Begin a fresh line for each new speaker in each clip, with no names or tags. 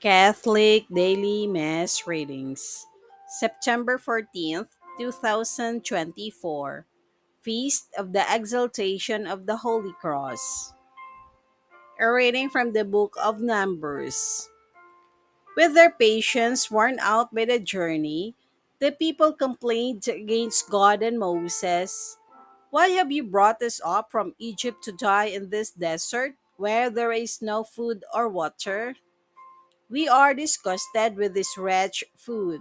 Catholic Daily Mass Readings, September 14th, 2024, Feast of the Exaltation of the Holy Cross. A reading from the Book of Numbers. With their patience worn out by the journey, the people complained against God and Moses. Why have you brought us up from Egypt to die in this desert, where there is no food or water? We are disgusted with this wretched food.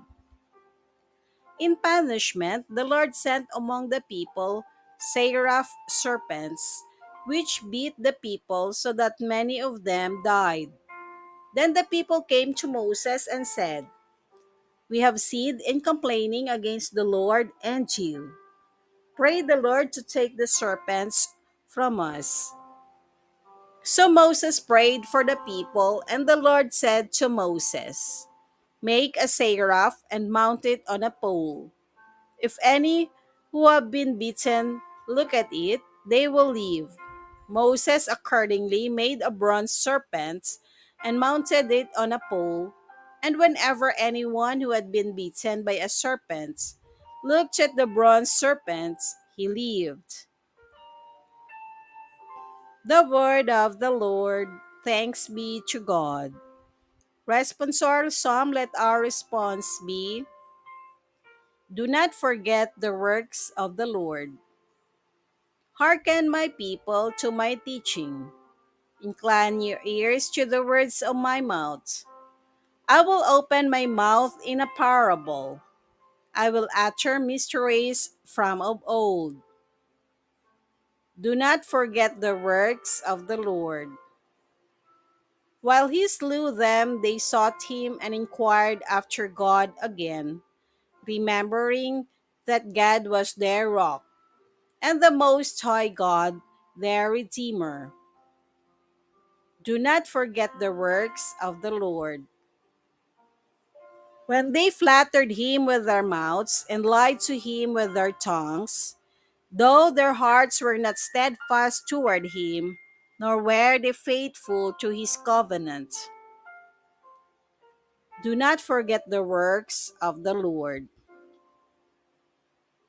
In punishment, the Lord sent among the people seraph serpents, which beat the people so that many of them died. Then the people came to Moses and said, "We have sinned in complaining against the Lord and you. Pray the Lord to take the serpents from us." So Moses prayed for the people, and the Lord said to Moses, "Make a seraph and mount it on a pole. If any who have been bitten look at it, they will live." Moses accordingly made a bronze serpent and mounted it on a pole, and whenever anyone who had been bitten by a serpent looked at the bronze serpent, he lived. The word of the Lord. Thanks be to God. Responsorial Psalm, let our response be, "Do not forget the works of the Lord. Hearken, my people, to my teaching. Incline your ears to the words of my mouth. I will open my mouth in a parable. I will utter mysteries from of old. Do not forget the works of the Lord." While he slew them, they sought him and inquired after God again, remembering that God was their rock, and the Most High God, their Redeemer. Do not forget the works of the Lord. When they flattered him with their mouths and lied to him with their tongues, though their hearts were not steadfast toward him, nor were they faithful to his covenant. Do not forget the works of the Lord.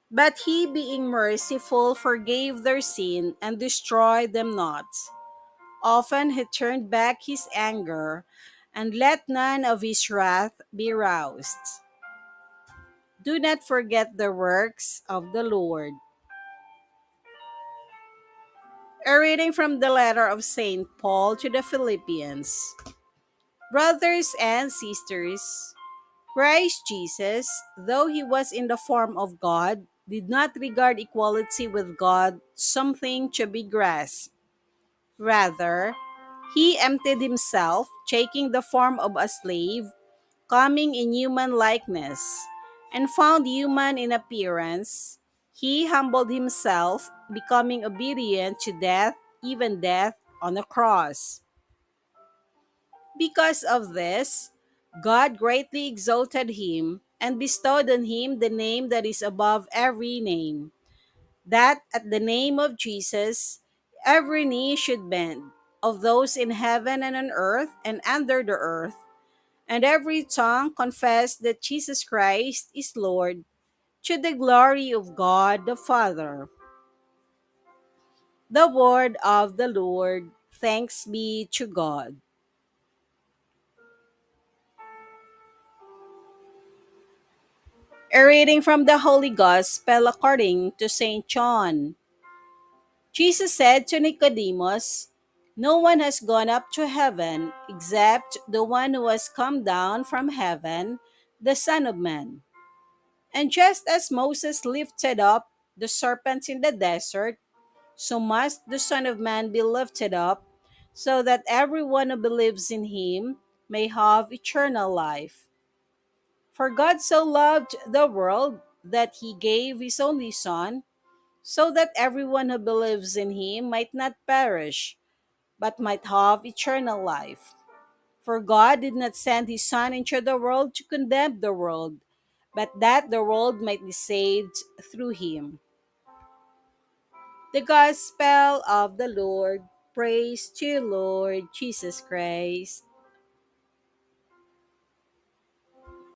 But he, being merciful, forgave their sin and destroyed them not. Often he turned back his anger, and let none of his wrath be roused. Do not forget the works of the Lord. A reading from the letter of St. Paul to the Philippians. Brothers and sisters, Christ Jesus, though he was in the form of God, did not regard equality with God something to be grasped. Rather, he emptied himself, taking the form of a slave, coming in human likeness, and found human in appearance. He humbled himself, becoming obedient to death, even death on a cross. Because of this, God greatly exalted him and bestowed on him the name that is above every name, that at the name of Jesus every knee should bend, of those in heaven and on earth and under the earth, and every tongue confess that Jesus Christ is Lord, to the glory of God the Father. The word of the Lord. Thanks be to God. A reading from the Holy Gospel according to St. John. Jesus said to Nicodemus, "No one has gone up to heaven except the one who has come down from heaven, the Son of Man. And just as Moses lifted up the serpent in the desert, so must the Son of Man be lifted up, so that everyone who believes in him may have eternal life. For God so loved the world that he gave his only Son, so that everyone who believes in him might not perish, but might have eternal life. For God did not send his Son into the world to condemn the world, but that the world might be saved through him." The Gospel of the Lord. Praise to you, Lord Jesus Christ.